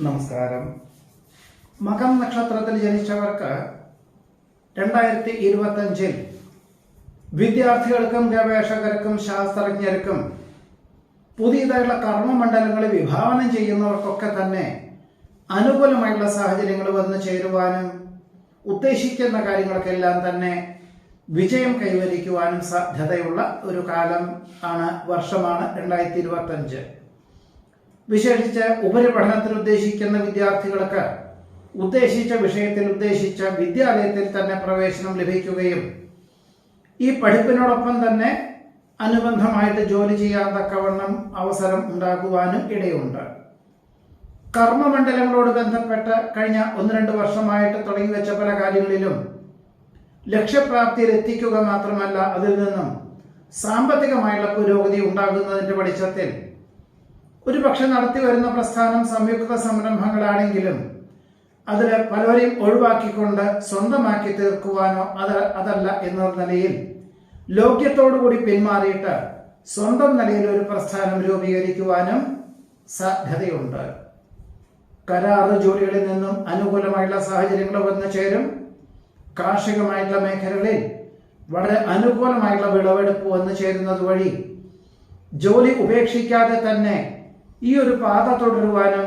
നമസ്കാരം. മകം നക്ഷത്രത്തിൽ ജനിച്ചവർക്ക് 2025 വിദ്യാർത്ഥികൾക്കും ഗവേഷകർക്കും ശാസ്ത്രജ്ഞർക്കും പുതിയതായുള്ള കർമ്മമണ്ഡലങ്ങൾ വിഭാവനം ചെയ്യുന്നവർക്കൊക്കെ തന്നെ അനുകൂലമായുള്ള സാഹചര്യങ്ങൾ വന്നു ചേരുവാനും ഉദ്ദേശിക്കുന്ന കാര്യങ്ങൾക്കെല്ലാം തന്നെ വിജയം കൈവരിക്കുവാനും സാധ്യതയുള്ള ഒരു കാലം വർഷമാണ് 2025. വിശേഷിച്ച് ഉപരിപഠനത്തിന് ഉദ്ദേശിക്കുന്ന വിദ്യാർത്ഥികൾക്ക് ഉദ്ദേശിച്ച വിഷയത്തിൽ ഉദ്ദേശിച്ച വിദ്യാലയത്തിൽ തന്നെ പ്രവേശനം ലഭിക്കുകയും ഈ പഠിപ്പിനോടൊപ്പം തന്നെ അനുബന്ധമായിട്ട് ജോലി ചെയ്യാൻ തക്കവണ്ണം അവസരം ഉണ്ടാകുവാനും ഇടയുണ്ട്. കർമ്മമണ്ഡലങ്ങളോട് ബന്ധപ്പെട്ട് കഴിഞ്ഞ 1-2 വർഷമായിട്ട് തുടങ്ങി വെച്ച പല കാര്യങ്ങളിലും ലക്ഷ്യപ്രാപ്തിയിൽ എത്തിക്കുക മാത്രമല്ല, അതിൽ നിന്നും സാമ്പത്തികമായുള്ള പുരോഗതി ഉണ്ടാകുന്നതിന്റെ വെളിച്ചത്തിൽ ഒരുപക്ഷെ നടത്തി വരുന്ന പ്രസ്ഥാനം സംയുക്ത സംരംഭങ്ങളാണെങ്കിലും അതിൽ പലരെയും ഒഴിവാക്കിക്കൊണ്ട് സ്വന്തമാക്കി തീർക്കുവാനോ അതല്ല എന്ന നിലയിൽ ലോക്യത്തോടുകൂടി പിന്മാറിയിട്ട് സ്വന്തം നിലയിൽ ഒരു പ്രസ്ഥാനം രൂപീകരിക്കുവാനും സാധ്യതയുണ്ട്. കരാറ് ജോലികളിൽ നിന്നും അനുകൂലമായുള്ള സാഹചര്യങ്ങൾ വന്നു ചേരും. കാർഷികമായിട്ടുള്ള മേഖലകളിൽ വളരെ അനുകൂലമായിട്ടുള്ള വിളവെടുപ്പ് വന്നു ചേരുന്നത് വഴി ജോലി ഉപേക്ഷിക്കാതെ തന്നെ ഈ ഒരു പാത തുടരുവാനും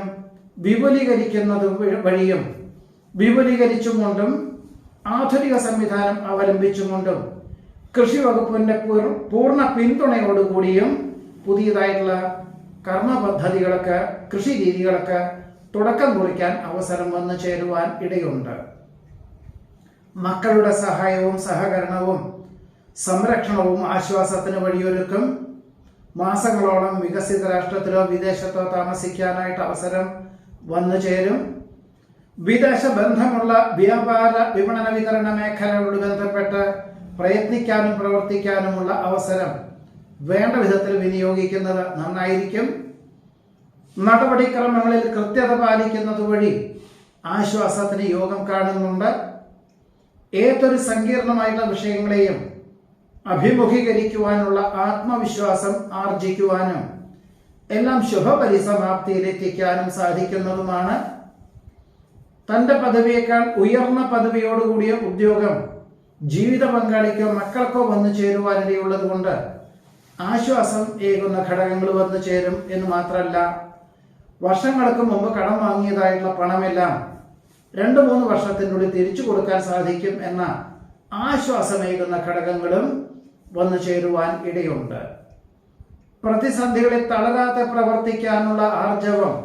വിപുലീകരിക്കുന്നത് വഴിയും വിപുലീകരിച്ചുകൊണ്ടും ആധുനിക സംവിധാനം അവലംബിച്ചുകൊണ്ടും കൃഷി വകുപ്പിന്റെ പൂർണ്ണ പിന്തുണയോടുകൂടിയും പുതിയതായിട്ടുള്ള കർമ്മ പദ്ധതികൾക്ക്, കൃഷി രീതികൾക്ക് തുടക്കം കുറിക്കാൻ അവസരം വന്നു ചേരുവാൻ ഇടയുണ്ട്. മക്കളുടെ സഹായവും സഹകരണവും സംരക്ഷണവും ആശ്വാസത്തിന് വഴിയൊരുക്കും. മാസങ്ങളോളം വികസിത രാഷ്ട്രത്തിലോ വിദേശത്തോ താമസിക്കാനായിട്ട് അവസരം വന്നു ചേരും. വിദേശ ബന്ധമുള്ള വ്യാപാര വിപണന വിതരണ മേഖലകളോട് ബന്ധപ്പെട്ട് പ്രയത്നിക്കാനും പ്രവർത്തിക്കാനുമുള്ള അവസരം വേണ്ട വിധത്തിൽ വിനിയോഗിക്കുന്നത് നന്നായിരിക്കും. നടപടിക്രമങ്ങളിൽ കൃത്യത പാലിക്കുന്നത് വഴി ആശ്വാസത്തിന് യോഗം കാണുന്നുണ്ട്. ഏതൊരു സങ്കീർണമായിട്ടുള്ള വിഷയങ്ങളെയും അഭിമുഖീകരിക്കുവാനുള്ള ആത്മവിശ്വാസം ആർജിക്കുവാനും എല്ലാം ശുഭപരിസമാപ്തിയിലെത്തിക്കാനും സാധിക്കുന്നതുമാണ്. തന്റെ പദവിയേക്കാൾ ഉയർന്ന പദവിയോടുകൂടിയ ഉദ്യോഗം ജീവിത പങ്കാളിക്കോ മക്കൾക്കോ വന്നു ചേരുവാനിടയുള്ളത് കൊണ്ട് ആശ്വാസം ഏകുന്ന ഘടകങ്ങൾ വന്നു ചേരും എന്ന് മാത്രമല്ല, വർഷങ്ങൾക്ക് മുമ്പ് കടം വാങ്ങിയതായിട്ടുള്ള പണമെല്ലാം 2-3 വർഷത്തിനുള്ളിൽ തിരിച്ചു കൊടുക്കാൻ സാധിക്കും എന്ന ആശ്വാസമേകുന്ന ഘടകങ്ങളും വന്നു ചേരുവാൻ ഇടയുണ്ട്. പ്രതിസന്ധികളിൽ തളരാതെ പ്രവർത്തിക്കാനുള്ള ആർജവം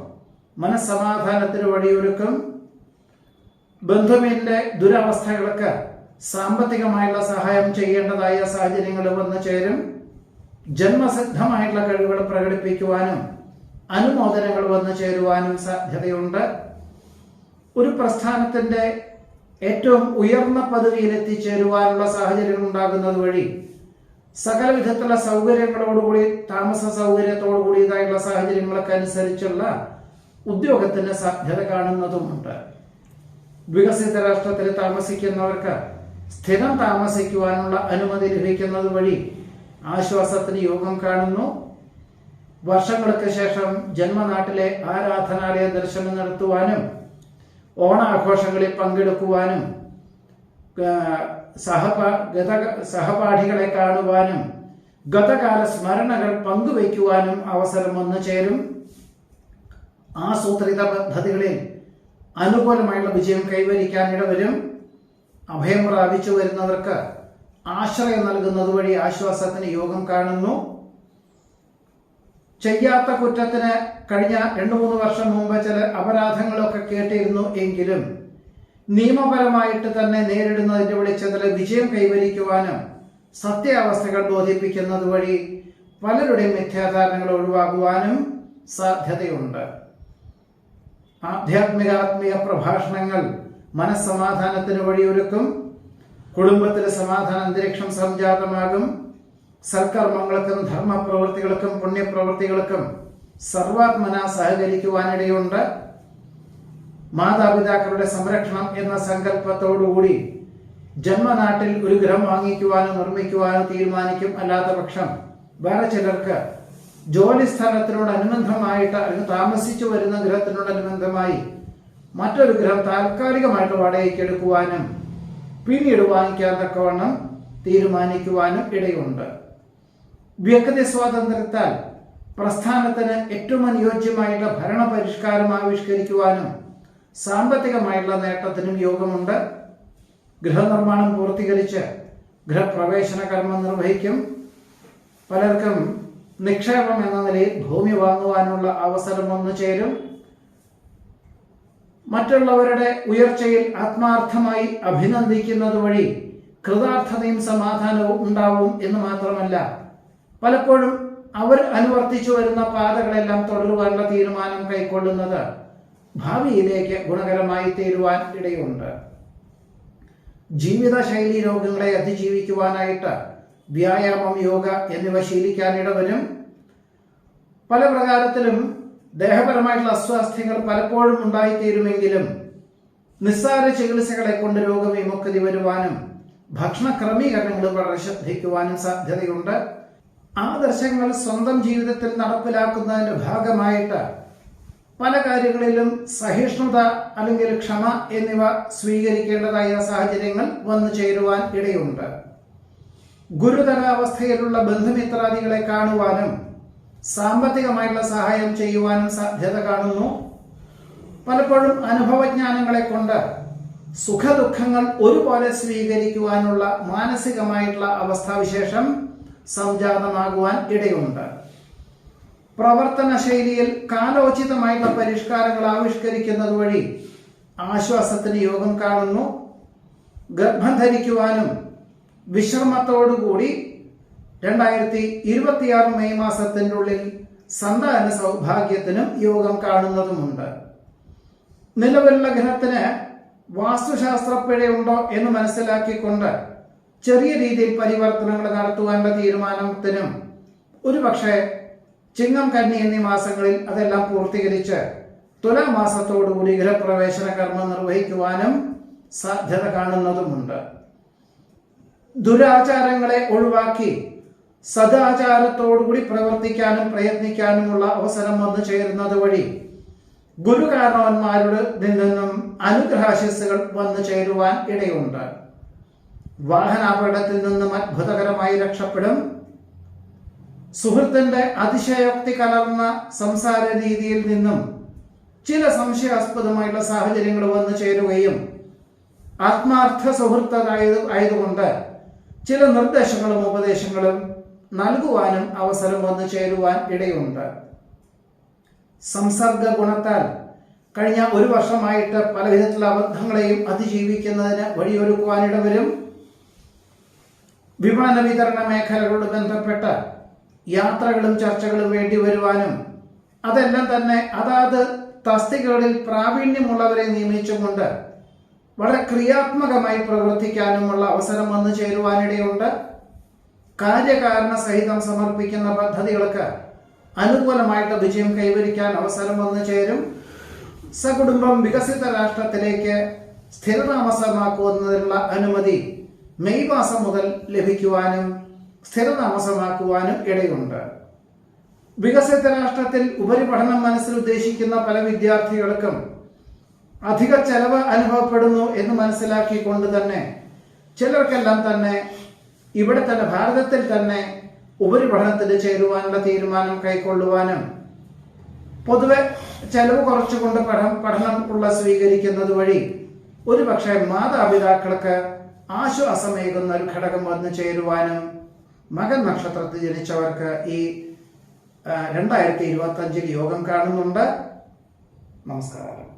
മനസ്സമാധാനത്തിന് വഴിയൊരുക്കും. ബന്ധുവിന്റെ ദുരവസ്ഥകൾക്ക് സാമ്പത്തികമായുള്ള സഹായം ചെയ്യേണ്ടതായ സാഹചര്യങ്ങൾ വന്നു ചേരും. ജന്മസിദ്ധമായിട്ടുള്ള കഴിവുകൾ പ്രകടിപ്പിക്കുവാനും അനുമോദനങ്ങൾ വന്നു ചേരുവാനും സാധ്യതയുണ്ട്. ഒരു പ്രസ്ഥാനത്തിന്റെ ഏറ്റവും ഉയർന്ന പദവിയിൽ എത്തിച്ചേരുവാനുള്ള സാഹചര്യങ്ങൾ ഉണ്ടാകുന്നത് വഴി സകല വിധത്തിലുള്ള സൗകര്യങ്ങളോടുകൂടി, താമസ സൗകര്യത്തോടുകൂടിയതായിട്ടുള്ള സാഹചര്യങ്ങളൊക്കെ അനുസരിച്ചുള്ള ഉദ്യോഗത്തിന് സാധ്യത കാണുന്നതുമുണ്ട്. വികസിത രാഷ്ട്രത്തിൽ താമസിക്കുന്നവർക്ക് സ്ഥിരം താമസിക്കുവാനുള്ള അനുമതി ലഭിക്കുന്നത് വഴി ആശ്വാസത്തിന് യോഗം കാണുന്നു. വർഷങ്ങൾക്ക് ശേഷം ജന്മനാട്ടിലെ ആരാധനാലയ ദർശനം നടത്തുവാനും ഓണാഘോഷങ്ങളിൽ പങ്കെടുക്കുവാനും സഹപാഠികളെ കാണുവാനും ഗതകാല സ്മരണകൾ പങ്കുവയ്ക്കുവാനും അവസരം വന്നു ചേരും. ആസൂത്രിത പദ്ധതികളിൽ അനുകൂലമായുള്ള വിജയം കൈവരിക്കാൻ ഇടവരും. അഭയം പ്രാപിച്ചു വരുന്നവർക്ക് ആശ്രയം നൽകുന്നത് വഴി ആശ്വാസത്തിന് യോഗം കാണുന്നു. ചെയ്യാത്ത കുറ്റത്തിന് കഴിഞ്ഞ 2-3 വർഷം മുമ്പ് ചില അപരാധങ്ങളൊക്കെ കേട്ടിരുന്നു എങ്കിലും നിയമപരമായിട്ട് തന്നെ നേരിടുന്നതിന്റെ വെളിച്ചത്തിൽ വിജയം കൈവരിക്കുവാനും സത്യാവസ്ഥകൾ ബോധിപ്പിക്കുന്നത് വഴി പലരുടെയും മിഥ്യാധാരണകൾ ഒഴിവാകുവാനും സാധ്യതയുണ്ട്. ആധ്യാത്മിക പ്രഭാഷണങ്ങൾ മനസ്സമാധാനത്തിന് വഴിയൊരുക്കും. കുടുംബത്തിലെ സമാധാന അന്തരീക്ഷം സംജാതമാകും. സൽക്കർമ്മങ്ങൾക്കും ധർമ്മപ്രവൃത്തികൾക്കും പുണ്യപ്രവൃത്തികൾക്കും സർവാത്മന സഹകരിക്കുവാനിടയുണ്ട്. മാതാപിതാക്കളുടെ സംരക്ഷണം എന്ന സങ്കല്പത്തോടുകൂടി ജന്മനാട്ടിൽ ഒരു ഗൃഹം വാങ്ങിക്കുവാനോ നിർമ്മിക്കുവാനോ തീരുമാനിക്കും. അല്ലാത്ത പക്ഷം വേറെ ചിലർക്ക് ജോലി സ്ഥലത്തിനോടനുബന്ധമായിട്ട് അല്ലെങ്കിൽ താമസിച്ചു വരുന്ന ഗൃഹത്തിനോടനുബന്ധമായി മറ്റൊരു ഗൃഹം താൽക്കാലികമായിട്ട് വാടകയ്ക്ക് എടുക്കുവാനും പിന്നീട് വാങ്ങിക്കാൻ തക്കവണ്ണം തീരുമാനിക്കുവാനും ഇടയുണ്ട്. വ്യക്തി സ്വാതന്ത്ര്യത്താൽ പ്രസ്ഥാനത്തിന് ഏറ്റവും അനുയോജ്യമായിട്ടുള്ള ഭരണപരിഷ്കാരം ആവിഷ്കരിക്കുവാനും സാമ്പത്തികമായിട്ടുള്ള നേട്ടത്തിനും യോഗമുണ്ട്. ഗൃഹനിർമ്മാണം പൂർത്തീകരിച്ച് ഗൃഹപ്രവേശന കർമ്മം നിർവഹിക്കും. പലർക്കും നിക്ഷേപം എന്ന നിലയിൽ ഭൂമി വാങ്ങുവാനുള്ള അവസരം വന്നു ചേരും. മറ്റുള്ളവരുടെ ഉയർച്ചയിൽ ആത്മാർത്ഥമായി അഭിനന്ദിക്കുന്നത് വഴി കൃതാർത്ഥതയും സമാധാനവും ഉണ്ടാവും എന്ന് മാത്രമല്ല, പലപ്പോഴും അവർ അനുവർത്തിച്ചു വരുന്ന പാതകളെല്ലാം തുടരുവാനുള്ള തീരുമാനം കൈക്കൊള്ളുന്നത് ഭാവിയിലേക്ക് ഗുണകരമായി തീരുവാൻ ഇടയുണ്ട്. ജീവിതശൈലി രോഗങ്ങളെ അതിജീവിക്കുവാനായിട്ട് വ്യായാമം, യോഗ എന്നിവ ശീലിക്കാൻ ഇടവരും. പല പ്രകാരത്തിലും ദേഹപരമായിട്ടുള്ള അസ്വാസ്ഥ്യങ്ങൾ പലപ്പോഴും ഉണ്ടായിത്തീരുമെങ്കിലും നിസ്സാര ചികിത്സകളെ കൊണ്ട് രോഗവിമുക്തി വരുവാനും ഭക്ഷണ ക്രമീകരണങ്ങൾ വളരെ ശ്രദ്ധിക്കുവാനും സാധ്യതയുണ്ട്. ആദർശങ്ങൾ സ്വന്തം ജീവിതത്തിൽ നടപ്പിലാക്കുന്നതിന്റെ ഭാഗമായിട്ട് പല കാര്യങ്ങളിലും സഹിഷ്ണുത അല്ലെങ്കിൽ ക്ഷമ എന്നിവ സ്വീകരിക്കേണ്ടതായ സാഹചര്യങ്ങൾ വന്നു ചേരുവാൻ ഇടയുണ്ട്. ഗുരുതരാവസ്ഥയിലുള്ള ബന്ധുമിത്രാദികളെ കാണുവാനും സാമ്പത്തികമായിട്ടുള്ള സഹായം ചെയ്യുവാനും സാധ്യത കാണുന്നു. പലപ്പോഴും അനുഭവജ്ഞാനങ്ങളെ കൊണ്ട് സുഖദുഃഖങ്ങൾ ഒരുപോലെ സ്വീകരിക്കുവാനുള്ള മാനസികമായിട്ടുള്ള അവസ്ഥാവിശേഷം സംജാതമാകുവാൻ ഇടയുണ്ട്. പ്രവർത്തന ശൈലിയിൽ കാലോചിതമായിട്ടുള്ള പരിഷ്കാരങ്ങൾ ആവിഷ്കരിക്കുന്നത് വഴി ആശ്വാസത്തിന് യോഗം കാണുന്നു. ഗർഭം ധരിക്കുവാനും വിശ്രമത്തോടുകൂടി 2026 മെയ് മാസത്തിൻ്റെ ഉള്ളിൽ സന്താന സൗഭാഗ്യത്തിനും യോഗം കാണുന്നതുമുണ്ട്. നിലവിലുള്ള ഗ്രഹത്തിന് വാസ്തുശാസ്ത്രപ്പിഴയുണ്ടോ എന്ന് മനസ്സിലാക്കിക്കൊണ്ട് ചെറിയ രീതിയിൽ പരിവർത്തനങ്ങൾ നടത്തുവാനുള്ള തീരുമാനത്തിനും ഒരുപക്ഷെ ചിങ്ങം, കന്നി എന്നീ മാസങ്ങളിൽ അതെല്ലാം പൂർത്തീകരിച്ച് തുലാമാസത്തോടുകൂടി ഗൃഹപ്രവേശന കർമ്മം നിർവഹിക്കുവാനും സാധ്യത കാണുന്നതുമുണ്ട്. ദുരാചാരങ്ങളെ ഒഴിവാക്കി സദാചാരത്തോടുകൂടി പ്രവർത്തിക്കാനും പ്രയത്നിക്കാനുമുള്ള അവസരം വന്നു ചേരുന്നത് വഴി ഗുരുകാരണവന്മാരുടെ നിന്നും അനുഗ്രഹാശിസ്സുകൾ വന്നു ചേരുവാൻ ഇടയുണ്ട്. വാഹനാപകടത്തിൽ നിന്നും അത്ഭുതകരമായി രക്ഷപ്പെടും. സുഹൃത്തിന്റെ അതിശയോക്തി കലർന്ന സംസാര രീതിയിൽ നിന്നും ചില സംശയാസ്പദമായിട്ടുള്ള സാഹചര്യങ്ങൾ വന്നു ചേരുകയും ആത്മാർത്ഥ സുഹൃത്തായതുകൊണ്ട് ചില നിർദ്ദേശങ്ങളും ഉപദേശങ്ങളും നൽകുവാനും അവസരം വന്നു ചേരുവാൻ ഇടയുണ്ട്. സംസർഗ ഗുണത്താൽ കഴിഞ്ഞ ഒരു വർഷമായിട്ട് പല വിധത്തിലുള്ള അബദ്ധങ്ങളെയും അതിജീവിക്കുന്നതിന് വഴിയൊരുക്കുവാനിടവരും. വിപണന വിതരണ മേഖലകളോട് ബന്ധപ്പെട്ട യാത്രകളും ചർച്ചകളും വേണ്ടി വരുവാനും അതെല്ലാം തന്നെ അതാത് തസ്തികകളിൽ പ്രാവീണ്യമുള്ളവരെ നിയമിച്ചുകൊണ്ട് വളരെ ക്രിയാത്മകമായി പ്രവർത്തിക്കാനുമുള്ള അവസരം വന്നു ചേരുവാനിടയുണ്ട്. കാര്യകാരണ സഹിതം സമർപ്പിക്കുന്ന പദ്ധതികൾക്ക് അനുകൂലമായിട്ട് വിജയം കൈവരിക്കാൻ അവസരം വന്നു ചേരും. സകുടുംബം വികസിത രാഷ്ട്രത്തിലേക്ക് സ്ഥിരതാമസമാക്കുന്നതിനുള്ള അനുമതി മെയ് മാസം മുതൽ ലഭിക്കുവാനും സ്ഥിരതാമസമാക്കുവാനും ഇടയുണ്ട്. വികസിത രാഷ്ട്രത്തിൽ ഉപരിപഠനം മനസ്സിൽ ഉദ്ദേശിക്കുന്ന പല വിദ്യാർത്ഥികൾക്കും അധിക ചെലവ് അനുഭവപ്പെടുന്നു എന്ന് മനസ്സിലാക്കിക്കൊണ്ട് തന്നെ ചിലർക്കെല്ലാം തന്നെ ഇവിടെ തന്നെ ഭാരതത്തിൽ തന്നെ ഉപരിപഠനത്തിന് ചേരുവാനുള്ള തീരുമാനം കൈക്കൊള്ളുവാനും പൊതുവെ ചെലവ് കുറച്ചുകൊണ്ട് പഠനം സ്വീകരിക്കുന്നത് വഴി ഒരുപക്ഷെ മാതാപിതാക്കൾക്ക് ആശ്വാസമേകുന്ന ഒരു ഘടകം വന്നു ചേരുവാനും മകൻ നക്ഷത്രത്തിൽ ജനിച്ചവർക്ക് ഈ 2025 യോഗം കാണുന്നുണ്ട്. നമസ്കാരം.